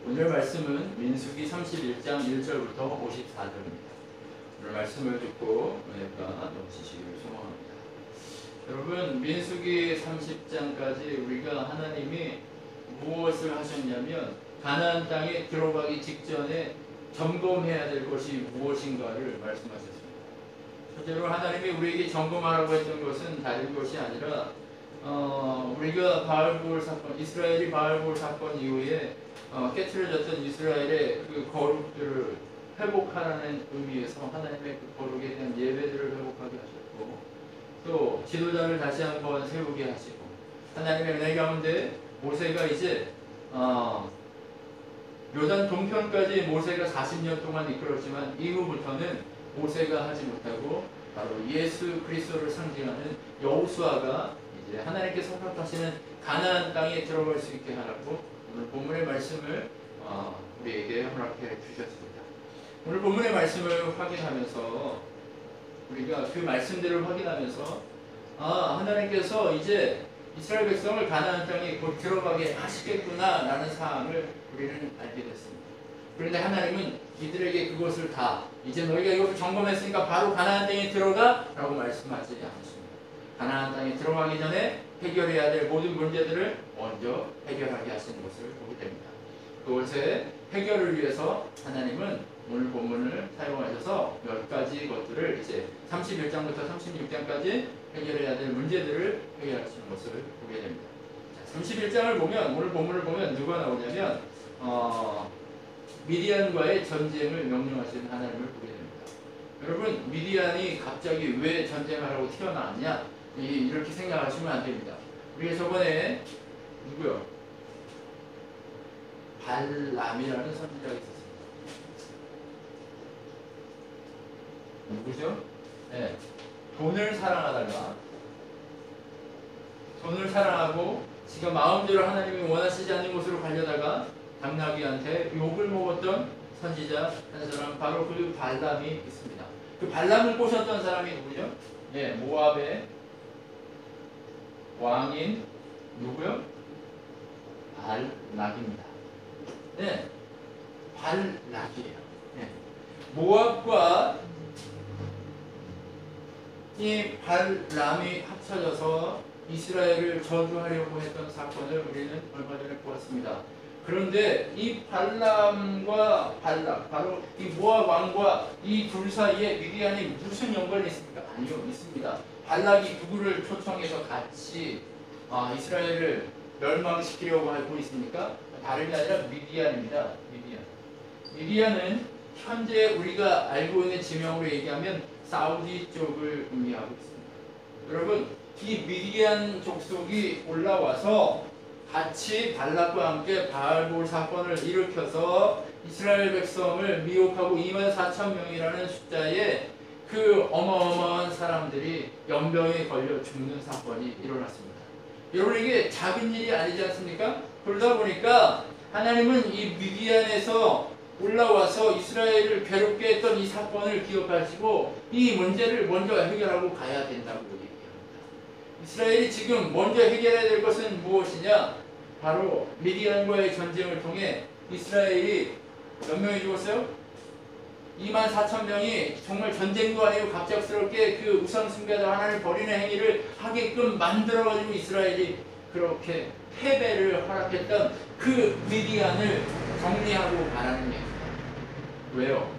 오늘 말씀은 민수기 31장 1절부터 54절입니다. 오늘 말씀을 듣고 은혜가 넘치시기를 소망합니다. 여러분, 민수기 30장까지 우리가 하나님이 무엇을 하셨냐면 가나안 땅에 들어가기 직전에 점검해야 될 것이 무엇인가를 말씀하셨습니다. 첫째로 하나님이 우리에게 점검하라고 했던 것은 다른 것이 아니라 우리가 바알볼 사건, 이스라엘이 바알볼 사건 이후에 깨트려졌던 이스라엘의 그 거룩들을 회복하라는 의미에서 하나님의 그 거룩에 대한 예배들을 회복하게 하셨고, 또 지도자를 다시 한번 세우게 하시고, 하나님의 은혜 가운데 모세가 이제 요단 동편까지 모세가 40년 동안 이끌었지만 이후부터는 모세가 하지 못하고 바로 예수 그리스도를 상징하는 여호수아가 이제 하나님께서 허락하시는 가나안 땅에 들어갈 수 있게 하라고 오늘 본문의 말씀을 우리에게 허락해 주셨습니다. 오늘 본문의 말씀을 확인하면서 우리가 그 말씀들을 확인하면서 하나님께서 이제 이스라엘 백성을 가나안 땅에 곧 들어가게 하시겠구나 라는 사항을 우리는 알게 됐습니다. 그런데 하나님은 이들에게 그것을 다 이제 너희가 이것을 점검했으니까 바로 가나안 땅에 들어가 라고 말씀하지 않습니다. 가나안 땅에 들어가기 전에 해결해야 될 모든 문제들을 먼저 해결하게 하시는 것을 보게 됩니다. 그것의 해결을 위해서 하나님은 오늘 본문을 사용하셔서 몇 가지 것들을 이제 31장부터 36장까지 해결해야 될 문제들을 해결하시는 것을 보게 됩니다. 자, 31장을 보면, 오늘 본문을 보면 누가 나오냐면 미디안과의 전쟁을 명령하시는 하나님을 보게 됩니다. 여러분, 미디안이 갑자기 왜 전쟁하라고 튀어나왔냐? 이렇게 생각하시면 안 됩니다. 우리가 저번에 누구요? 발람이라는 선지자가 있었습니다. 누구죠? 네. 돈을 사랑하고 지금 마음대로 하나님이 원하시지 않는 곳으로 가려다가 당나귀한테 욕을 먹었던 선지자 한 사람, 바로 그 발람이 있습니다. 그 발람을 꼬셨던 사람이 누구죠? 네, 모압의 왕인 누구요? 발락입니다. 네, 발락이에요. 네. 모압과 이 발람이 합쳐져서 이스라엘을 저주하려고 했던 사건을 우리는 얼마 전에 보았습니다. 그런데 이 발람과 발락, 바로 이 모압 왕과 이 둘 사이에 미디안이 무슨 연관이 있습니까? 아니요, 있습니다. 발락이 누구를 초청해서 같이 이스라엘을 멸망시키려고 하고 있습니까? 다름이 아니라 미디안입니다. 미디안은 현재 우리가 알고 있는 지명으로 얘기하면 사우디 쪽을 의미하고 있습니다. 여러분, 이 미디안 족속이 올라와서 같이 발락과 함께 바알볼 사건을 일으켜서 이스라엘 백성을 미혹하고 24,000명이라는 숫자의 그 어마어마한 사람들이 연병에 걸려 죽는 사건이 일어났습니다. 여러분, 이게 작은 일이 아니지 않습니까? 그러다 보니까 하나님은 이 미디안에서 올라와서 이스라엘을 괴롭게 했던 이 사건을 기억하시고 이 문제를 먼저 해결하고 가야 된다고 얘기합니다. 이스라엘이 지금 먼저 해결해야 될 것은 무엇이냐? 바로 미디안과의 전쟁을 통해 이스라엘이 몇 명이 죽었어요? 24,000명이 정말 전쟁도 아니고 갑작스럽게 그 우상숭배자 하나님을 버리는 행위를 하게끔 만들어가지고 이스라엘이 그렇게 패배를 허락했던 그 미디안을 정리하고 가라는 얘기입니다. 왜요?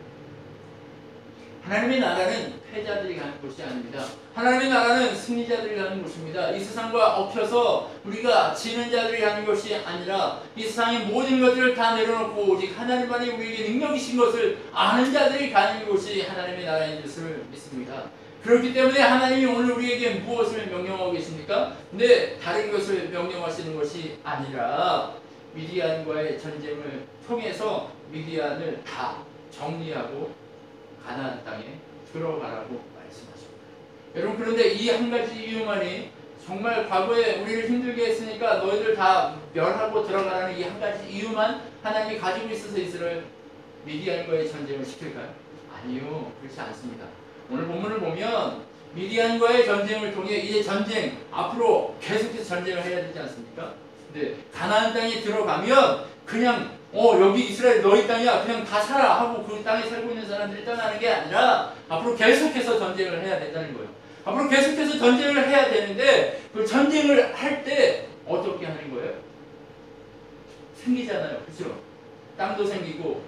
하나님의 나라는 패자들이 가는 곳이 아닙니다. 하나님의 나라는 승리자들이 가는 곳입니다. 이 세상과 얽혀서 우리가 지는 자들이 가는 것이 아니라 이 세상의 모든 것들을 다 내려놓고 오직 하나님만이 우리에게 능력이신 것을 아는 자들이 가는 곳이 하나님의 나라인 것을 믿습니다. 그렇기 때문에 하나님이 오늘 우리에게 무엇을 명령하고 계십니까? 네, 다른 것을 명령하시는 것이 아니라 미디안과의 전쟁을 통해서 미디안을 다 정리하고 가나안 땅에 들어가라고 말씀하십니다. 여러분, 그런데 이 한 가지 이유만이 정말 과거에 우리를 힘들게 했으니까 너희들 다 멸하고 들어가라는 이 한 가지 이유만 하나님이 가지고 있어서 이스라엘 미디안과의 전쟁을 시킬까요? 아니요, 그렇지 않습니다. 오늘 본문을 보면 미디안과의 전쟁을 통해 이제 전쟁, 앞으로 계속해서 전쟁을 해야 되지 않습니까? 근데 가나안 땅에 들어가면 그냥 여기 이스라엘 너희 땅이야 그냥 다 살아 하고 그 땅에 살고 있는 사람들이 떠나는 게 아니라 앞으로 계속해서 전쟁을 해야 된다는 거예요. 앞으로 계속해서 전쟁을 해야 되는데 그 전쟁을 할 때 어떻게 하는 거예요? 생기잖아요. 그렇죠? 땅도 생기고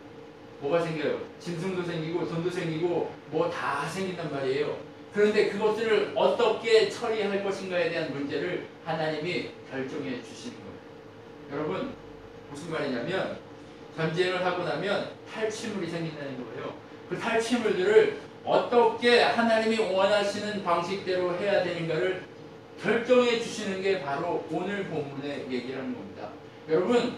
뭐가 생겨요? 짐승도 생기고 돈도 생기고 뭐 다 생긴단 말이에요. 그런데 그것들을 어떻게 처리할 것인가에 대한 문제를 하나님이 결정해 주시는 거예요. 여러분 무슨 말이냐면 전쟁을 하고 나면 탈취물이 생긴다는 거예요. 그 탈취물들을 어떻게 하나님이 원하시는 방식대로 해야 되는가를 결정해 주시는 게 바로 오늘 본문의 얘기라는 겁니다. 여러분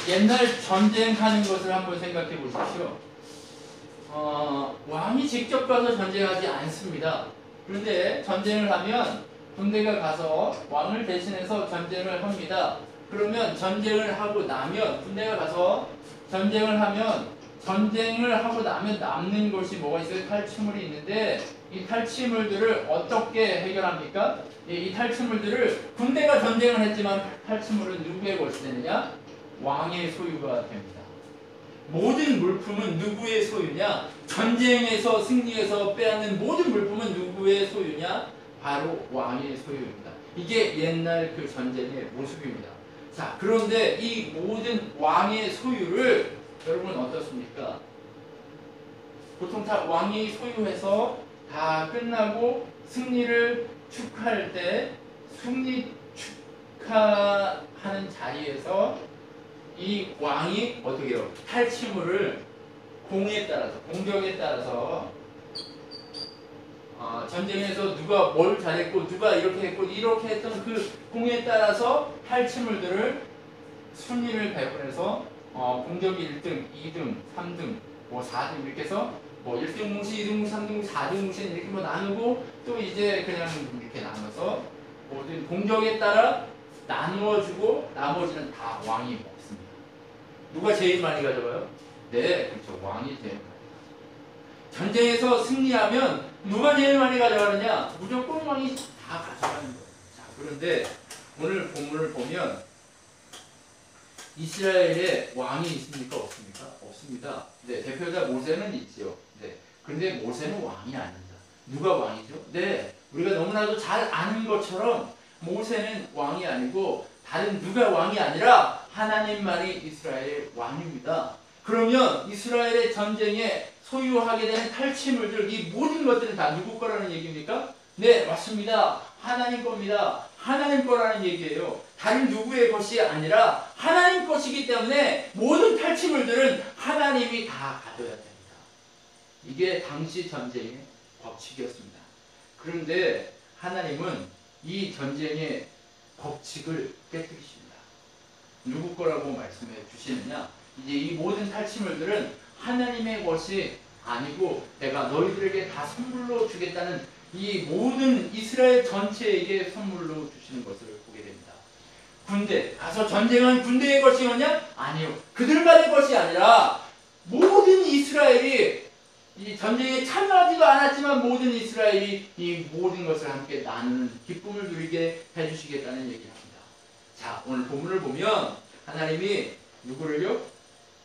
옛날 전쟁하는 것을 한번 생각해 보십시오. 왕이 직접 가서 전쟁하지 않습니다. 그런데 전쟁을 하면 군대가 가서 왕을 대신해서 전쟁을 합니다. 그러면 전쟁을 하고 나면 군대가 가서 전쟁을 하고 나면 남는 것이 뭐가 있어요? 탈취물이 있는데 이 탈취물들을 어떻게 해결합니까? 이 탈취물들을 군대가 전쟁을 했지만 탈취물은 누구의 것이 되느냐? 왕의 소유가 됩니다. 모든 물품은 누구의 소유냐? 전쟁에서 승리해서 빼앗는 모든 물품은 누구의 소유냐? 바로 왕의 소유입니다. 이게 옛날 그 전쟁의 모습입니다. 자, 그런데 이 모든 왕의 소유를 여러분 어떻습니까? 보통 다 왕이 소유해서 다 끝나고 승리를 축하할 때 승리 축하하는 자리에서 이 왕이 어떻게 해요? 탈취물을 공격에 따라서 전쟁에서 누가 뭘 잘했고 누가 이렇게 했고 이렇게 했던 그 공에 따라서 탈취물들을 순위를 배분해서 공격이 1등, 2등, 3등, 뭐 4등 이렇게 해서 뭐 1등 뭉신, 2등 뭉신, 3등 뭉신, 4등 뭉신 이렇게 뭐 나누고 또 이제 그냥 이렇게 나눠서 모든 공격에 따라 나누어주고 나머지는 다 왕이 먹습니다. 누가 제일 많이 가져가요? 네, 그렇죠. 왕이 제일 많이 가져가요. 전쟁에서 승리하면 누가 제일 많이 가져가느냐? 무조건 왕이 다 가져가는 거예요. 자, 그런데 오늘 본문을 보면 이스라엘에 왕이 있습니까? 없습니까? 없습니다. 네, 대표자 모세는 있지요. 네, 그런데 모세는 왕이 아닙니다. 누가 왕이죠? 네, 우리가 너무나도 잘 아는 것처럼 모세는 왕이 아니고 다른 누가 왕이 아니라 하나님만이 이스라엘 왕입니다. 그러면 이스라엘의 전쟁에 소유하게 되는 탈취물들, 이 모든 것들은 다 누구 거라는 얘기입니까? 네, 맞습니다. 하나님 겁니다. 하나님 거라는 얘기예요. 다른 누구의 것이 아니라 하나님 것이기 때문에 모든 탈취물들은 하나님이 다 가져야 됩니다. 이게 당시 전쟁의 법칙이었습니다. 그런데 하나님은 이 전쟁의 법칙을 깨뜨리십니다. 누구 거라고 말씀해 주시느냐? 이제 이 모든 탈취물들은 하나님의 것이 아니고 내가 너희들에게 다 선물로 주겠다는 이 모든 이스라엘 전체에게 선물로 주시는 것을 보게 됩니다. 군대, 가서 전쟁한 군대의 것이었냐? 아니요. 그들만의 것이 아니라 모든 이스라엘이 이 전쟁에 참여하지도 않았지만 모든 이스라엘이 이 모든 것을 함께 나누는 기쁨을 누리게 해주시겠다는 얘기를 합니다. 자, 오늘 본문을 보면 하나님이 누구를요?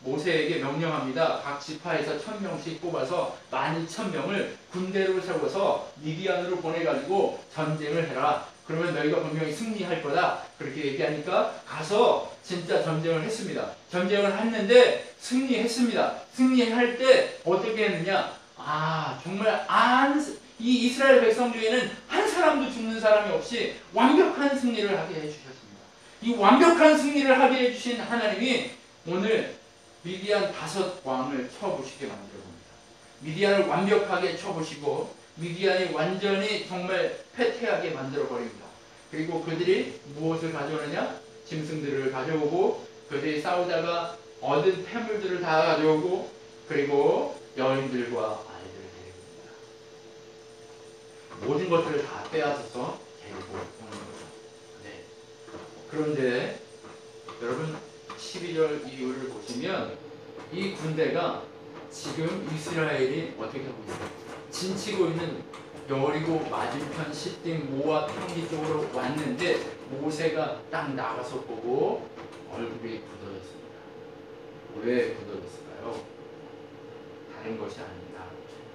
모세에게 명령합니다. 각 지파에서 1000명씩 뽑아서 12000명을 군대로 세워서 미디안으로 보내가지고 전쟁을 해라. 그러면 너희가 분명히 승리할 거다. 그렇게 얘기하니까 가서 진짜 전쟁을 했습니다. 전쟁을 했는데 승리했습니다. 승리할 때 어떻게 했느냐? 정말 이 이스라엘 백성 중에는 한 사람도 죽는 사람이 없이 완벽한 승리를 하게 해주셨습니다. 이 완벽한 승리를 하게 해주신 하나님이 오늘 미디안 5왕을 쳐보시게 만들어 봅니다. 미디안을 완벽하게 쳐보시고 미디안이 완전히 정말 패퇴하게 만들어 버립니다. 그리고 그들이 무엇을 가져오느냐? 짐승들을 가져오고 그들이 싸우다가 얻은 폐물들을 다 가져오고 그리고 여인들과 아이들을 데리고 옵니다. 모든 것들을 다 빼앗아서 데리고 오는 거죠. 네. 그런데 여러분 12절 이후를 보시면 이 군대가 지금 이스라엘이 어떻게 하고 있어요? 진치고 있는 여리고 맞은편 시딤 모압 평지 쪽으로 왔는데 모세가 딱 나가서 보고 얼굴이 굳어졌습니다. 왜 굳어졌을까요? 다른 것이 아닙니다.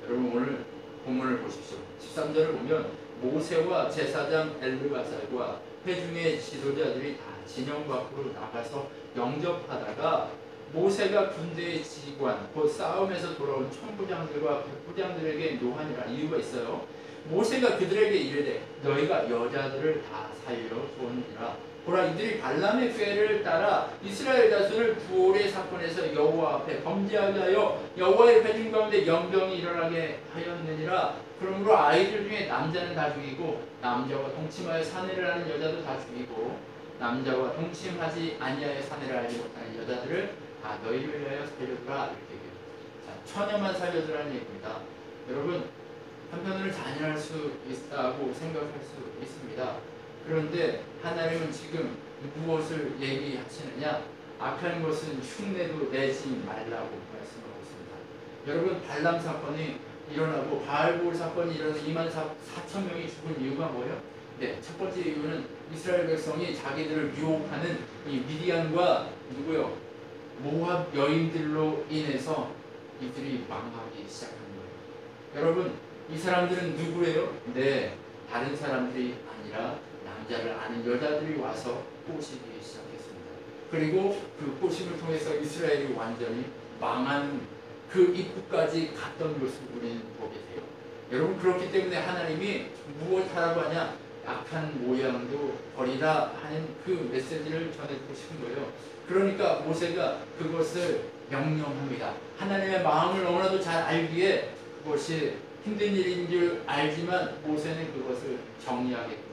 여러분 오늘 본문을 보십시오. 13절을 보면 모세와 제사장 엘르바살과 회중의 지도자들이 다 진영 밖으로 나가서 영접하다가 모세가 군대의 지휘관, 곧 싸움에서 돌아온 천부장들과 백부장들에게 묘하니라. 이유가 있어요. 모세가 그들에게 이르되 너희가 여자들을 다 살려 주었느니라. 보라, 이들이 발람의 꾀를 따라 이스라엘 자손을 부올의 사건에서 여호와 앞에 범죄하게 하여 여호와의 회중 가운데 연병이 일어나게 하였느니라. 그러므로 아이들 중에 남자는 다 죽이고 남자와 동침하여 사내를 하는 여자도 다 죽이고 남자와 동침하지 아니하여 사내를 알지 못하는 여자들을 다 너희를 위하여 살려두라. 이렇게 얘기해요. 자, 처녀만 살려두라는 얘기입니다. 여러분, 한편으로는 잔인할 수 있다고 생각할 수 있습니다. 그런데 하나님은 지금 무엇을 얘기하시느냐? 악한 것은 흉내도 내지 말라고 말씀하고 있습니다. 여러분, 발람 사건이 일어나고 바알볼 사건이 일어나서 2만 4천 명이 죽은 이유가 뭐예요? 네, 첫 번째 이유는 이스라엘 백성이 자기들을 유혹하는 이 미디안과 누구요? 모압 여인들로 인해서 이들이 망하기 시작한 거예요. 여러분, 이 사람들은 누구예요? 네, 다른 사람들이 아니라 남자를 아는 여자들이 와서 꼬시기 시작했습니다. 그리고 그 꼬심을 통해서 이스라엘이 완전히 망한 그 입구까지 갔던 것을 우리는 보게 돼요. 여러분, 그렇기 때문에 하나님이 무엇하라고 하냐? 악한 모양도 버리라 하는 그 메시지를 전해주고 싶은 거예요. 그러니까 모세가 그것을 명령합니다. 하나님의 마음을 너무나도 잘 알기에 그것이 힘든 일인 줄 알지만 모세는 그것을 정리하겠군요.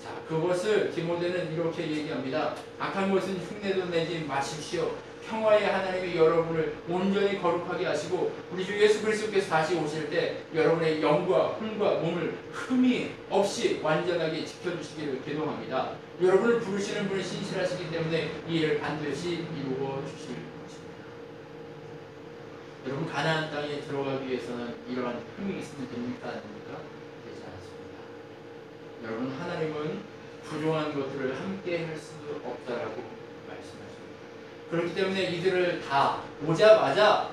자, 그것을 디모데는 이렇게 얘기합니다. 악한 것은 흉내도 내지 마십시오. 평화의 하나님이 여러분을 온전히 거룩하게 하시고 우리 주 예수 그리스도께서 다시 오실 때 여러분의 영과 혼과 몸을 흠이 없이 완전하게 지켜주시기를 기도합니다. 여러분을 부르시는 분이 신실하시기 때문에 이 일을 반드시 이루어 주실 것입니다. 여러분, 가나안 땅에 들어가기 위해서는 이러한 흠이 있으면 됩니까? 아닙니까? 되지 않습니다. 여러분, 하나님은 부정한 것들을 함께 할 수 없다라고 그렇기 때문에 이들을 다 오자마자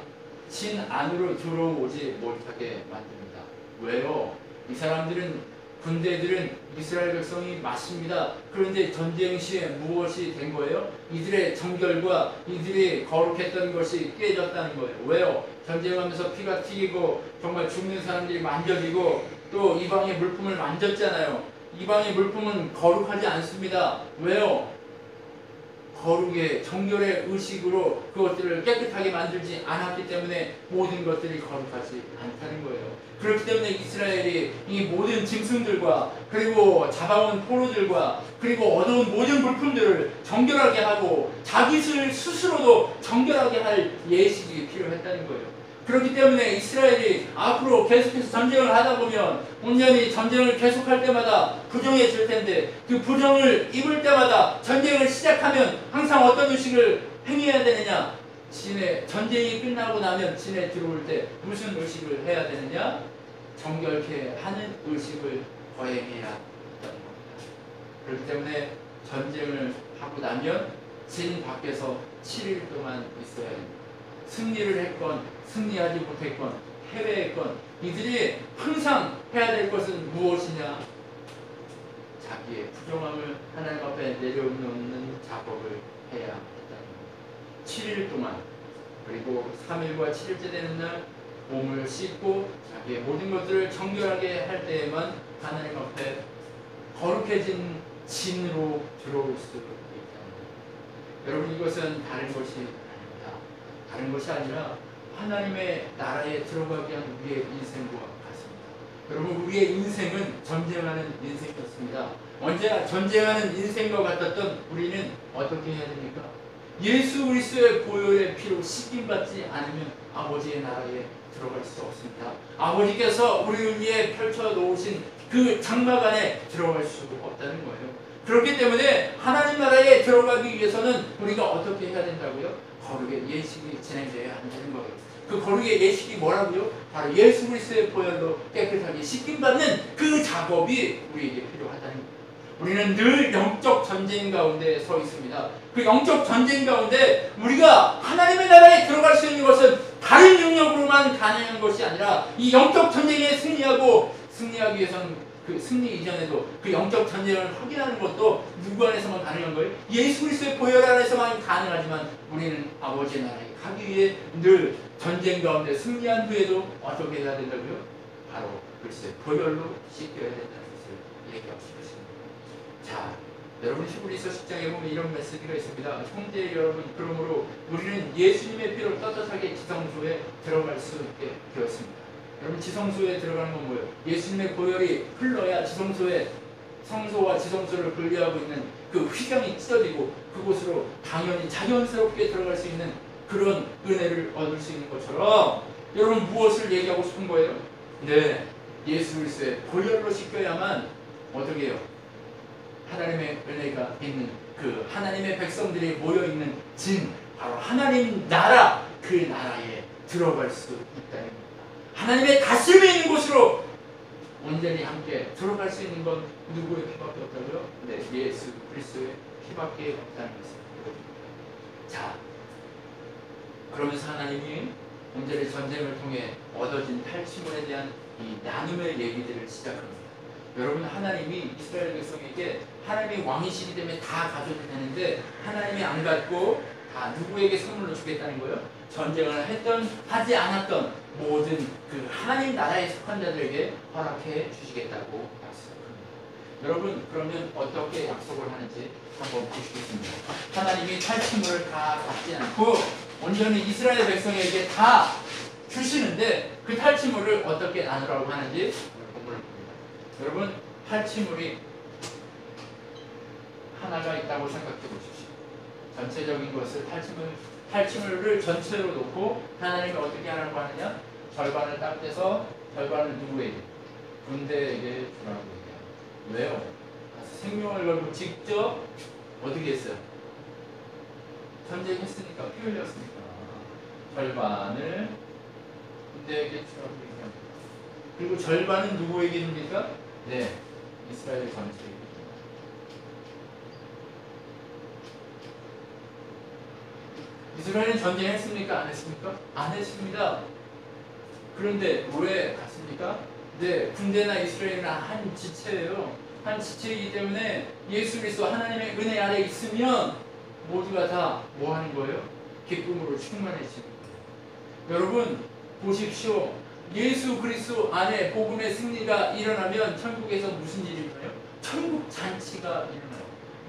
진 안으로 들어오지 못하게 만듭니다. 왜요? 이 사람들은, 군대들은 이스라엘 백성이 맞습니다. 그런데 전쟁 시에 무엇이 된 거예요? 이들의 정결과 이들이 거룩했던 것이 깨졌다는 거예요. 왜요? 전쟁하면서 피가 튀기고 정말 죽는 사람들이 만져지고 또 이방의 물품을 만졌잖아요. 이방의 물품은 거룩하지 않습니다. 왜요? 거룩의 정결의 의식으로 그것들을 깨끗하게 만들지 않았기 때문에 모든 것들이 거룩하지 않다는 거예요. 그렇기 때문에 이스라엘이 이 모든 짐승들과 그리고 잡아온 포로들과 그리고 얻어온 모든 물품들을 정결하게 하고 자기 스스로도 정결하게 할 예식이 필요했다는 거예요. 그렇기 때문에 이스라엘이 앞으로 계속해서 전쟁을 하다 보면 온전히 전쟁을 계속할 때마다 부정해질 텐데 그 부정을 입을 때마다 전쟁을 시작하면 항상 어떤 의식을 행해야 되느냐? 전쟁이 끝나고 나면 진에 들어올 때 무슨 의식을 해야 되느냐? 정결케 하는 의식을 거행해야 한다는 겁니다. 그렇기 때문에 전쟁을 하고 나면 진 밖에서 7일 동안 있어야 합니다. 승리를 했건 승리하지 못했건 패배했건 이들이 항상 해야 될 것은 무엇이냐? 자기의 부정함을 하나님 앞에 내려놓는 작업을 해야 한다는 겁니다. 7일 동안 그리고 3일과 7일째 되는 날 몸을 씻고 자기의 모든 것들을 정결하게 할 때에만 하나님 앞에 거룩해진 진으로 들어올 수 있다는 겁니다. 여러분, 이것은 다른 것이 다른 것이 아니라 하나님의 나라에 들어가기 위한 우리의 인생과 같습니다. 여러분, 우리의 인생은 전쟁하는 인생이었습니다. 언제나 전쟁하는 인생과 같았던 우리는 어떻게 해야 됩니까? 예수 그리스도의 보혈의 피로 씻김받지 않으면 아버지의 나라에 들어갈 수 없습니다. 아버지께서 우리를 위해 펼쳐놓으신 그 장막 안에 들어갈 수 없다는 거예요. 그렇기 때문에 하나님 나라에 들어가기 위해서는 우리가 어떻게 해야 된다고요? 거룩의 예식이 진행되어야 한다는 거예요. 그 거룩의 예식이 뭐라고요? 바로 예수 그리스도의 보혈로 깨끗하게 씻김받는 그 작업이 우리에게 필요하다는 거예요. 우리는 늘 영적 전쟁 가운데 서 있습니다. 그 영적 전쟁 가운데 우리가 하나님의 나라에 들어갈 수 있는 것은 다른 능력으로만 가능한 것이 아니라 이 영적 전쟁에 승리하기 위해서는 그 승리 이전에도 그 영적 전쟁을 확인하는 것도 누구 안에서만 가능한 거예요? 예수 그리스도의 보혈 안에서만 가능하지만 우리는 아버지의 나라에 가기 위해 늘 전쟁 가운데 승리한 후에도 어떻게 해야 된다고요? 바로 그리스도의 보혈로 씻겨야 된다는 것을 얘기하고 싶습니다. 자, 여러분 히브리서 10장에 보면 이런 메시지가 있습니다. 형제 여러분, 그러므로 우리는 예수님의 피로 떳떳하게 지성소에 들어갈 수 있게 되었습니다. 여러분, 지성소에 들어가는 건 뭐예요? 예수님의 보혈이 흘러야 지성소에, 성소와 지성소를 분리하고 있는 그 휘장이 찢어지고 그곳으로 당연히 자연스럽게 들어갈 수 있는 그런 은혜를 얻을 수 있는 것처럼, 여러분 무엇을 얘기하고 싶은 거예요? 네, 예수 그리스도의 보혈로 씻겨야만 어떻게 해요? 하나님의 은혜가 있는 그 하나님의 백성들이 모여있는 진, 바로 하나님 나라, 그 나라에 들어갈 수 있다는 겁니다. 하나님의 다스림이 있는 곳으로 온전히 함께 들어갈 수 있는 건 누구의 피밖에 없다고요? 네, 예수 그리스도의 피밖에 없다는 것입니다. 자, 그러면서 하나님이 온전히 전쟁을 통해 얻어진 탈취물에 대한 이 나눔의 얘기들을 시작합니다. 여러분, 하나님이 이스라엘 백성에게 하나님이 왕이시기 때문에 다 가져도 되는데 하나님이 안 갖고 다 누구에게 선물로 주겠다는 거예요? 전쟁을 했던 하지 않았던 모든 그 하나님 나라에 속한 자들에게 허락해 주시겠다고 약속합니다. 여러분, 그러면 어떻게 약속을 하는지 한번 보시겠습니다. 하나님이 탈취물을 다 받지 않고 온전히 이스라엘 백성에게 다 주시는데 그 탈취물을 어떻게 나누라고 하는지 공부를 봅니다. 여러분, 탈취물이 하나가 있다고 생각해 보십시오. 전체적인 것을 탈취물을 전체로 놓고 하나님이 어떻게 하라고 하느냐? 절반을 딱 떼서 절반을 누구에게? 군대에게 주라고 얘기해요. 왜요? 생명을 걸고 직접 어떻게 했어요? 전쟁했으니까, 피 흘렸으니까 절반을 군대에게 주라고 얘기합니다. 그리고 절반은 누구에게 줍니까? 네, 이스라엘 전체에게. 이스라엘은 전쟁했습니까? 안 했습니까? 안 했습니다. 그런데 왜 갔습니까? 네, 군대나 이스라엘은 한 지체예요. 한 지체이기 때문에 예수 그리스도 하나님의 은혜 아래 있으면 모두가 다 뭐 하는 거예요? 기쁨으로 충만해지는 거예요. 여러분, 보십시오. 예수 그리스도 안에 복음의 승리가 일어나면 천국에서 무슨 일이 일어나요? 천국 잔치가 일어나요.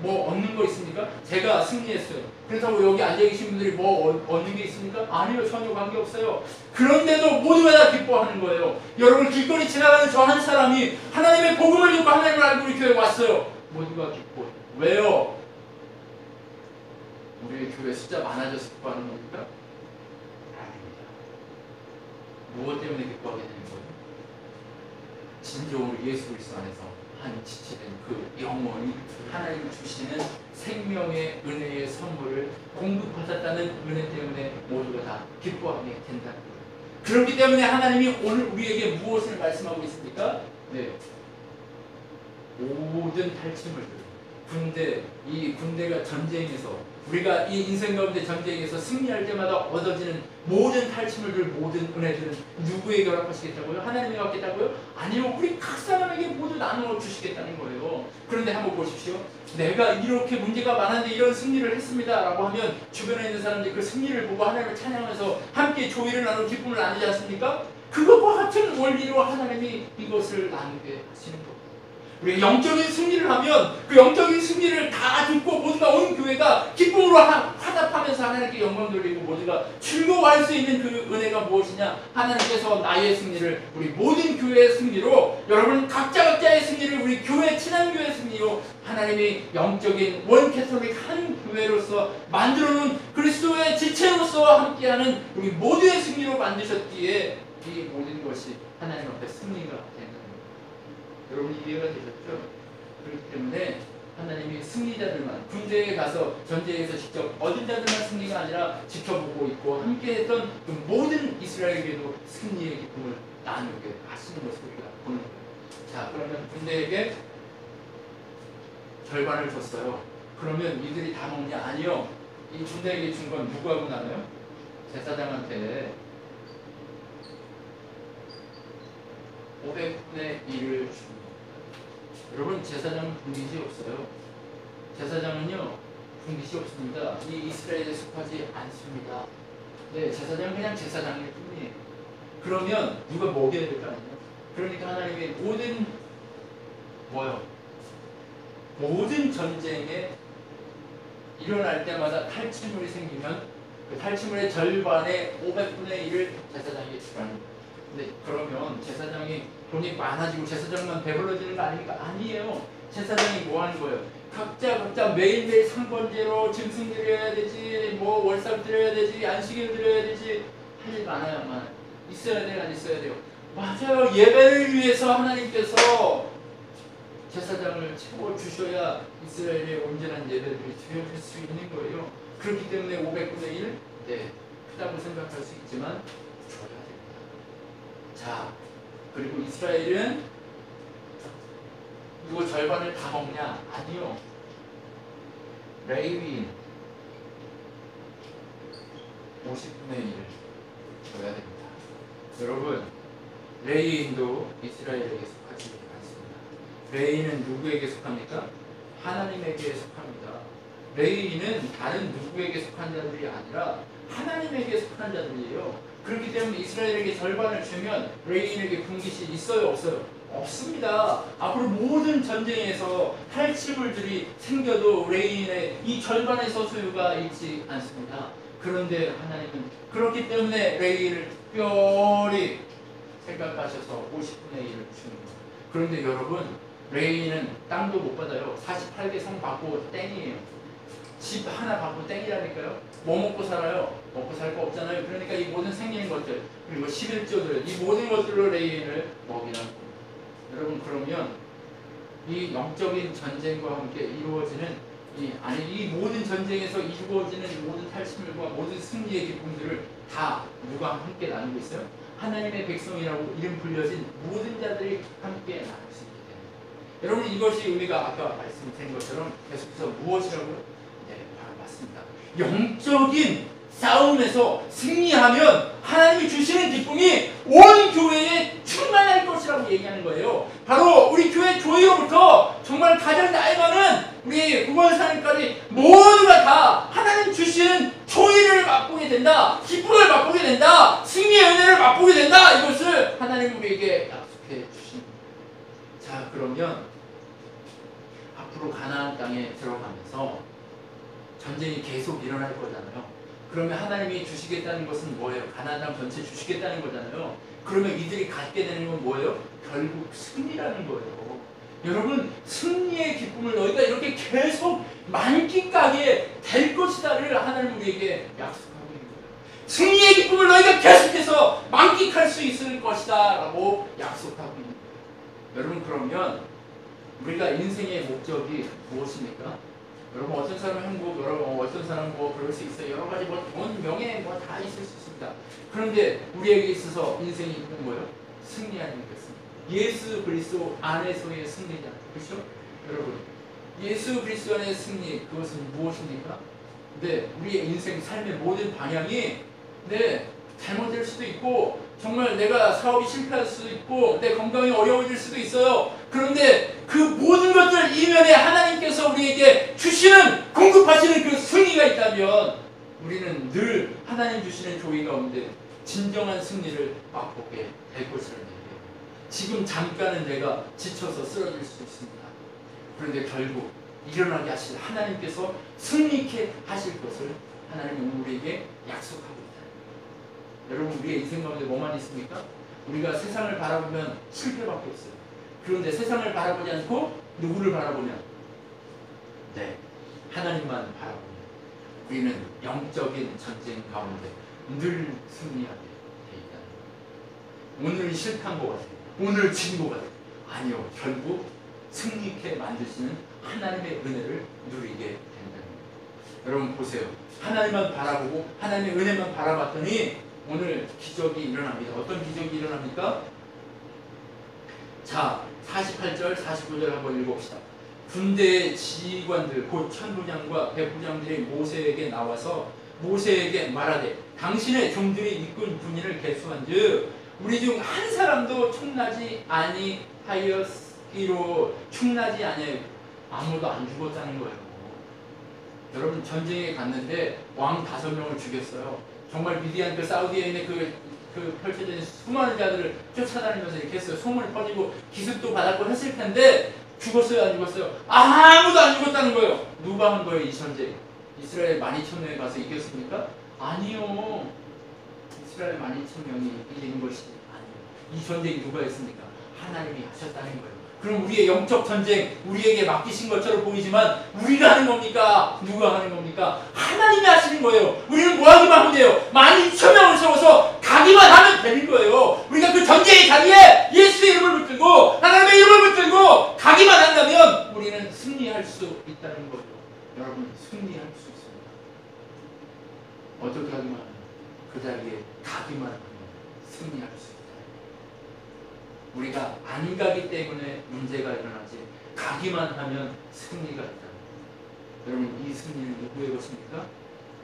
뭐 얻는 거 있습니까? 제가 승리했어요. 그렇다고 여기 앉아계신 분들이 뭐 얻는 게 있습니까? 아니요, 전혀 관계없어요. 그런데도 모두가 다 기뻐하는 거예요. 여러분, 길거리 지나가는 저 한 사람이 하나님의 복음을 듣고 하나님을 알고 우리 교회에 왔어요. 모두가 기뻐해요. 왜요? 우리 교회 숫자 많아져서 기뻐하는 겁니까? 아닙니다. 무엇 때문에 기뻐하게 되는 거예요? 진정으로 예수 그리스도 안에서 한 지체된 그 영원히 하나님 주시는 생명의 은혜의 선물을 공급받았다는 은혜 때문에 모두가 다 기뻐하게 된다는 거예요. 그렇기 때문에 하나님이 오늘 우리에게 무엇을 말씀하고 있습니까? 네, 모든 탈취물들, 이 군대가 전쟁에서, 우리가 이 인생 가운데 전쟁에서 승리할 때마다 얻어지는 모든 탈취물들, 모든 은혜들은 누구에게 허락하시겠다고요? 하나님에게 받겠다고요? 아니요, 우리 각 사람에게 모두 나누어 주시겠다는 거예요. 그런데 한번 보십시오. 내가 이렇게 문제가 많은데 이런 승리를 했습니다 라고 하면 주변에 있는 사람들이 그 승리를 보고 하나님을 찬양하면서 함께 조의를 나누고 기쁨을 나누지 않습니까? 그것과 같은 원리로 하나님이 이것을 나누게 하시는 겁니다. 우리가 영적인 승리를 하면 그 영적인 승리를 다 듣고 모두가 온 교회가 기쁨으로 화답하면서 하나님께 영광 돌리고 모두가 즐거워할 수 있는 그 은혜가 무엇이냐? 하나님께서 나의 승리를, 우리 모든 교회의 승리로, 여러분 각자의 승리를 우리 교회, 친한교회의 승리로 하나님이 영적인 원캐톨릭 한 교회로서 만들어놓은 그리스도의 지체로서 함께하는 우리 모두의 승리로 만드셨기에 이 모든 것이 하나님 앞에 승리가 되는, 여러분이 이해가 되셨죠? 그렇기 때문에 하나님이 승리자들만, 군대에 가서 전쟁에서 직접 얻은 자들만 승리가 아니라 지켜보고 있고 함께했던 그 모든 이스라엘에게도 승리의 기쁨을 나누게 하시는 것을 우리가 보는 거예요. 자, 그러면 군대에게 절반을 줬어요. 그러면 이들이 다 먹냐? 아니요. 이 군대에게 준 건 누구하고 나눠요? 제사장한테 500분의 1을 줍니다. 여러분, 제사장은 분깃이 없어요. 제사장은요, 분깃이 없습니다. 이 이스라엘에 속하지 않습니다. 네, 제사장은 그냥 제사장일 뿐이에요. 그러면 누가 먹여야 될 거 아니에요? 그러니까 하나님의 모든 모든 전쟁에 일어날 때마다 탈취물이 생기면 그 탈취물의 절반의 500분의 1을 제사장에게 주라는 거예요. 근데 그러면 제사장이 돈이 많아지고 제사장만 배불러지는 거 아닙니까? 아니에요. 제사장이 뭐 하는 거예요? 각자 매일매일 상번제로 짐승 드려야 되지, 뭐 월삭 드려야 되지, 안식일 드려야 되지, 할 일 많아야만 있어야 돼요, 안 있어야 돼요? 맞아요. 예배를 위해서 하나님께서 제사장을 채워주셔야 이스라엘의 온전한 예배들이 드려질 수 있는 거예요. 그렇기 때문에 500분의 1? 네, 크다고 생각할 수 있지만 줘야 됩니다. 자, 그리고 이스라엘은 이거 절반을 다 먹냐? 아니요. 레위인 50분의 1을 줘야 됩니다. 여러분, 레위인도 이스라엘에게 속하지 않습니다. 레위인은 누구에게 속합니까? 하나님에게 속합니다. 레위인은 다른 누구에게 속한 자들이 아니라 하나님에게 속한 자들이에요. 그렇기 때문에 이스라엘에게 절반을 주면 레위인에게 분깃이 있어요, 없어요? 없습니다. 앞으로 모든 전쟁에서 탈취물들이 생겨도 레위인의 이 절반에서 소유가 있지 않습니다. 그런데 하나님은 그렇기 때문에 레위인을 특별히 생각하셔서 50분의 1을 주는 거예요. 그런데 여러분, 레위인은 땅도 못 받아요. 48개 성 받고 땡이에요. 집 하나 받고 땡이라니까요. 뭐 먹고 살아요? 먹고 살 거 없잖아요. 그러니까 이 모든 생기는 것들, 그리고 11조들, 이 모든 것들로 레위인을 먹이라는 겁니다. 여러분, 그러면 이 영적인 전쟁과 함께 이루어지는 이 모든 전쟁에서 이루어지는 이 모든 탈취물과 모든 승리의 기쁨들을 다 누가 함께 나누고 있어요? 하나님의 백성이라고 이름 불려진 모든 자들이 함께 나눌 수 있기 때문에. 여러분, 이것이 우리가 아까 말씀드린 것처럼 계속해서 무엇이라고요? 네, 바로 맞습니다. 영적인 싸움에서 승리하면 하나님이 주시는 기쁨이 온 교회에 충만할 것이라고 얘기하는 거예요. 바로 우리 교회 조회로부터 정말 가장 나이 많은 우리 구원사님까지 모두가 다 하나님 주시는 조의를 맛보게 된다. 기쁨을 맛보게 된다. 승리의 은혜를 맛보게 된다. 이것을 하나님 우리에게 약속해 주십니다. 자, 그러면 앞으로 가나안 땅에 들어가면서 전쟁이 계속 일어날 거잖아요. 그러면 하나님이 주시겠다는 것은 뭐예요? 가나안 땅 전체 주시겠다는 거잖아요. 그러면 이들이 갖게 되는 건 뭐예요? 결국 승리라는 거예요. 여러분, 승리의 기쁨을 너희가 이렇게 계속 만끽하게 될 것이다를 하나님 우리에게 약속하고 있는 거예요. 승리의 기쁨을 너희가 계속해서 만끽할 수 있을 것이다 라고 약속하고 있는 거예요. 여러분, 그러면 우리가 인생의 목적이 무엇입니까? 여러분, 어떤 사람은 행복, 여러분 어떤 사람은 뭐 그럴 수 있어요. 여러 가지 뭐 돈, 명예 뭐 다 있을 수 있습니다. 그런데 우리에게 있어서 인생이 있는 뭐예요? 승리하는 것입니다. 예수 그리스도 안에서의 승리자. 그렇죠? 여러분, 예수 그리스도 안의 승리, 그것은 무엇입니까? 네, 우리의 인생, 삶의 모든 방향이 잘못될 수도 있고, 정말 내가 사업이 실패할 수도 있고, 내 건강이 어려워질 수도 있어요. 그런데 그 모든 것들 이면에 하나님께서 우리에게 주시는, 공급하시는 그 승리가 있다면 우리는 늘 하나님 주시는 조의 가운데 진정한 승리를 맛보게 될 것이라는 얘기예요. 지금 잠깐은 내가 지쳐서 쓰러질 수 있습니다. 그런데 결국 일어나게 하실 하나님께서 승리케 하실 것을 하나님은 우리에게 약속하고 있다. 여러분, 우리의 인생 가운데 뭐만 있습니까? 우리가 세상을 바라보면 실패밖에 없어요. 그런데 세상을 바라보지 않고 누구를 바라보면? 하나님만 바라보면 우리는 영적인 전쟁 가운데 늘 승리하게 돼 있다는 거예요. 오늘 실패한 것 같아요. 오늘 진 것 같아요. 아니요. 결국 승리케 만드시는 하나님의 은혜를 누리게 된다는 거예요. 여러분 보세요. 하나님만 바라보고 하나님의 은혜만 바라봤더니 오늘 기적이 일어납니다. 어떤 기적이 일어납니까? 자, 48절 49절 한번 읽어봅시다. 군대의 지휘관들 곧 천부장과 백부장들이 모세에게 나와서 모세에게 말하되 당신의 종들이 이끈 군인을 계수한즉 우리 중 한 사람도 충나지 아니하였기로. 충나지 아니하여 아무도 안 죽었다는 거예요. 여러분 전쟁에 갔는데 왕 5명을 죽였어요. 정말 미디안 그 사우디에 있는 그 펼쳐져 있는 수많은 자들을 쫓아다니면서 이렇게 했어요. 소문이 퍼지고 기습도 받았고 했을 텐데 죽었어요, 안 죽었어요? 아무도 안 죽었다는 거예요. 누가 한 거예요, 이 전쟁? 이스라엘 12,000명에 가서 이겼습니까? 아니요. 이스라엘 12,000명이 이기는 것이 아니에요. 이 전쟁이 누가 했습니까? 하나님이 하셨다는 거예요. 그럼 우리의 영적 전쟁, 우리에게 맡기신 것처럼 보이지만 우리가 하는 겁니까? 누가 하는 겁니까? 하나님이 하시는 거예요. 우리는 뭐 하기만 하면 돼요. 12,000명을 세워서 가기만 하면 되는 거예요. 우리가 그 전쟁의 자리에 예수의 이름을 붙들고 하나님의 이름을 붙들고 가기만 한다면 우리는 승리할 수 있다는 거예요. 여러분, 승리할 수 있습니다. 어떻게 하기만 하면? 그 자리에 가기만 하면 승리할 수 있다. 우리가 안 가기 때문에 문제가 일어나지 가기만 하면 승리가 있다. 여러분, 이 승리는 누구의 것입니까?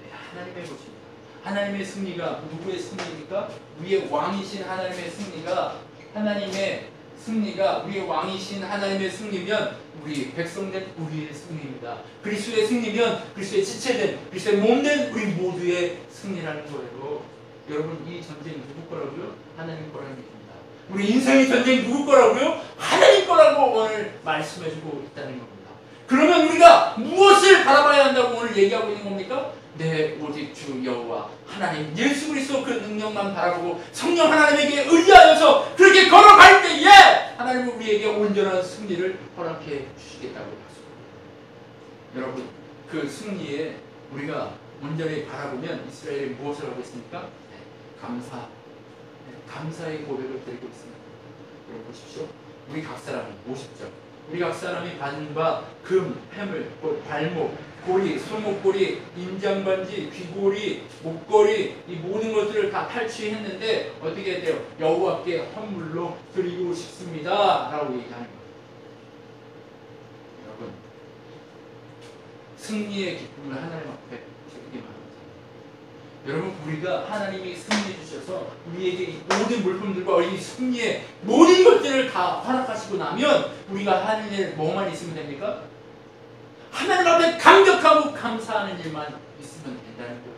네, 하나님의 것입니다. 하나님의 승리가 누구의 승리입니까? 우리의 왕이신 하나님의 승리가 우리의 왕이신 하나님의 승리면 우리 백성된 우리의 승리입니다. 그리스도의 승리면 그리스도의 지체된 그리스도의 몸된 우리 모두의 승리라는 거예요. 여러분, 이 전쟁 누구 거라고요? 하나님 거라는 얘기입니다. 우리 인생의 전쟁 누구 거라고요? 하나님 거라고 오늘 말씀해주고 있다는 겁니다. 그러면 우리가 무엇을 바라봐야 한다고 오늘 얘기하고 있는 겁니까? 네, 오직 주 여호와 하나님 예수 그리스도 그 능력만 바라보고 성령 하나님에게 의지하여서 그렇게 걸어갈 때에 하나님은 우리에게 온전한 승리를 허락해 주시겠다고 하십니다. 여러분, 그 승리에 우리가 온전히 바라보면 이스라엘이 무엇을 하고 있습니까? 네, 감사의 고백을 드리고 있습니다. 여러분 보십시오. 우리 각 사람이 50절. 우리 각 사람이 받은 바 금, 해물, 발목, 고리, 손목고리, 임장반지, 귀고리, 목걸이 이 모든 것들을 다 탈취했는데 어떻게 돼요? 여호와께 헌물로 드리고 싶습니다. 라고 얘기하는 거예요. 여러분, 승리의 기쁨을 하나님 앞에 드리기만 합니다. 여러분, 우리가 하나님이 승리 주셔서 우리에게 이 모든 물품들과 이 승리의 모든 것들을 다 허락하시고 나면 우리가 하는 일 뭐만 있으면 됩니까? 하나님 앞에 감격하고 감사하는 일만 있으면 된다는 거예요.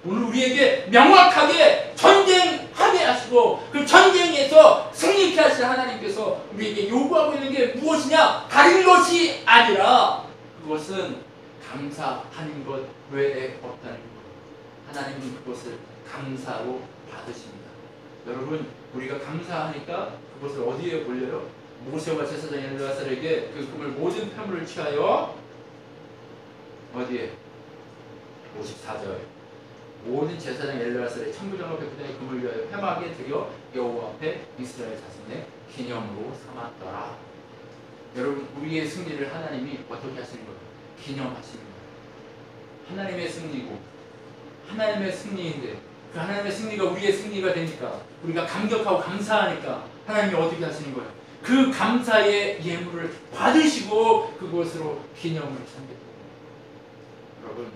오늘 우리에게 명확하게 전쟁하게 하시고 그 전쟁에서 승리케 하실 하나님께서 우리에게 요구하고 있는 게 무엇이냐? 다른 것이 아니라 그것은 감사하는 것 외에 없다는 거예요. 하나님은 그것을 감사로 받으십니다. 여러분, 우리가 감사하니까 그것을 어디에 올려요? 모세와 제사장 엘르아살에게 그 금을 모든 폐물을 취하여 어디에? 54절. 모든 제사장 엘르아살의 천부장과 백부장의 금을 위하여 회막에 드려 여호와 앞에 이스라엘 자손의 기념으로 삼았더라. 여러분, 우리의 승리를 하나님이 어떻게 하시는 거예요? 기념하시는 거예요. 하나님의 승리고 하나님의 승리인데 그 하나님의 승리가 우리의 승리가 되니까 우리가 감격하고 감사하니까 하나님이 어떻게 하시는 거예요? 그 감사의 예물을 받으시고 그것으로 기념을 삼겠다. 여러분,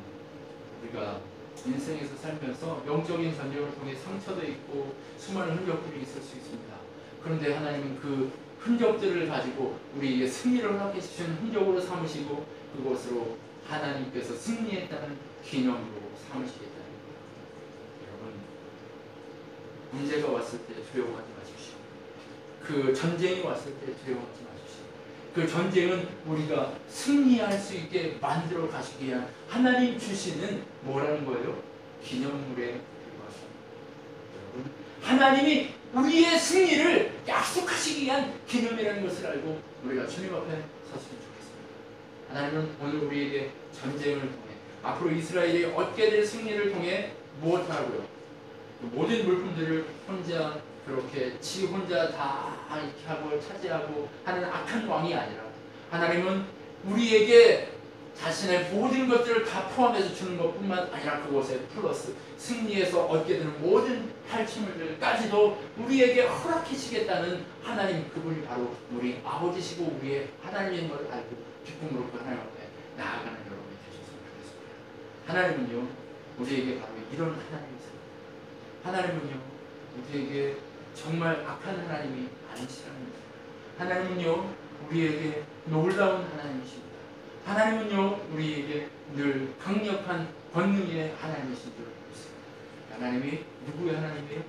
우리가 인생에서 살면서 영적인 전쟁을 통해 상처도 있고 수많은 흔적들이 있을 수 있습니다. 그런데 하나님은 그 흔적들을 가지고 우리에게 승리를 허락해 주신 흔적으로 삼으시고 그것으로 하나님께서 승리했다는 기념으로 삼으시겠다는 거예요. 여러분, 문제가 왔을 때 두려워하지 마십시오. 그 전쟁이 왔을 때 두려워하지 마십시오. 그 전쟁은 우리가 승리할 수 있게 만들어 가시기 위한 하나님 주시는 뭐라는 거예요? 기념물에 불과하십니다. 여러분, 하나님이 우리의 승리를 약속하시기 위한 기념이라는 것을 알고 우리가 주님 앞에 섰으면 좋겠습니다. 하나님은 오늘 우리에게 전쟁을 통해 앞으로 이스라엘이 얻게 될 승리를 통해 무엇하라고요? 모든 물품들을 혼자 그렇게 혼자 다 이렇게 하고 차지하고 하는 악한 왕이 아니라 하나님은 우리에게 자신의 모든 것들을 다 포함해서 주는 것뿐만 아니라 그것에 플러스 승리에서 얻게 되는 모든 탈취물들까지도 우리에게 허락해주겠다는 하나님, 그분이 바로 우리 아버지시고 우리의 하나님인 것을 알고 기쁨으로 그 하나님 앞에 나아가는 여러분이 되셨으면 좋겠습니다. 하나님은요, 우리에게 바로 이런 하나님이세요. 하나님은요, 우리에게 정말 악한 하나님이 아니시랍니다. 하나님은요, 우리에게 놀라운 하나님이십니다. 하나님은요, 우리에게 늘 강력한 권능의 하나님이신 줄 믿습니다. 하나님이 누구의 하나님이에요?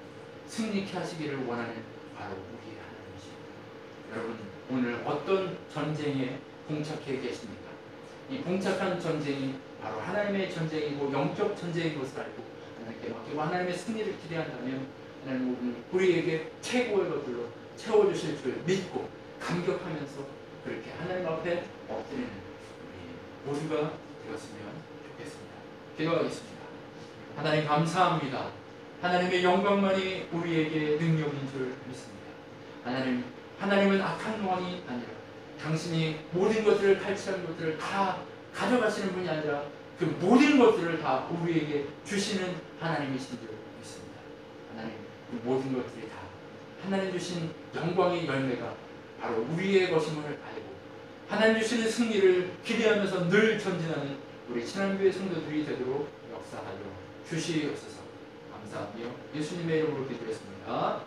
승리케 하시기를 원하는 바로 우리의 하나님이십니다. 여러분, 오늘 어떤 전쟁에 봉착해 계십니까? 이 봉착한 전쟁이 바로 하나님의 전쟁이고 영적 전쟁인 것을 알고 하나님께 맡기고 하나님의 승리를 기대한다면 하나님은 오늘 우리에게 최고의 것들로 채워주실 줄 믿고 감격하면서 그렇게 하나님 앞에 엎드리는 모두가 되었으면 좋겠습니다. 기도하겠습니다. 하나님 감사합니다. 하나님의 영광만이 우리에게 능력인 줄 믿습니다. 하나님은 악한 왕이 아니라 당신이 모든 것들을 탈취한 것들을 다 가져가시는 분이 아니라 그 모든 것들을 다 우리에게 주시는 하나님이신 줄 믿습니다. 하나님, 그 모든 것들이 다 하나님 주신 영광의 열매가 바로 우리의 것임을 알고 하나님 주시는 승리를 기대하면서 늘 전진하는 우리 친한교회 성도들이 되도록 역사하여 주시옵소서. 감사하며 예수님의 이름으로 기도했습니다.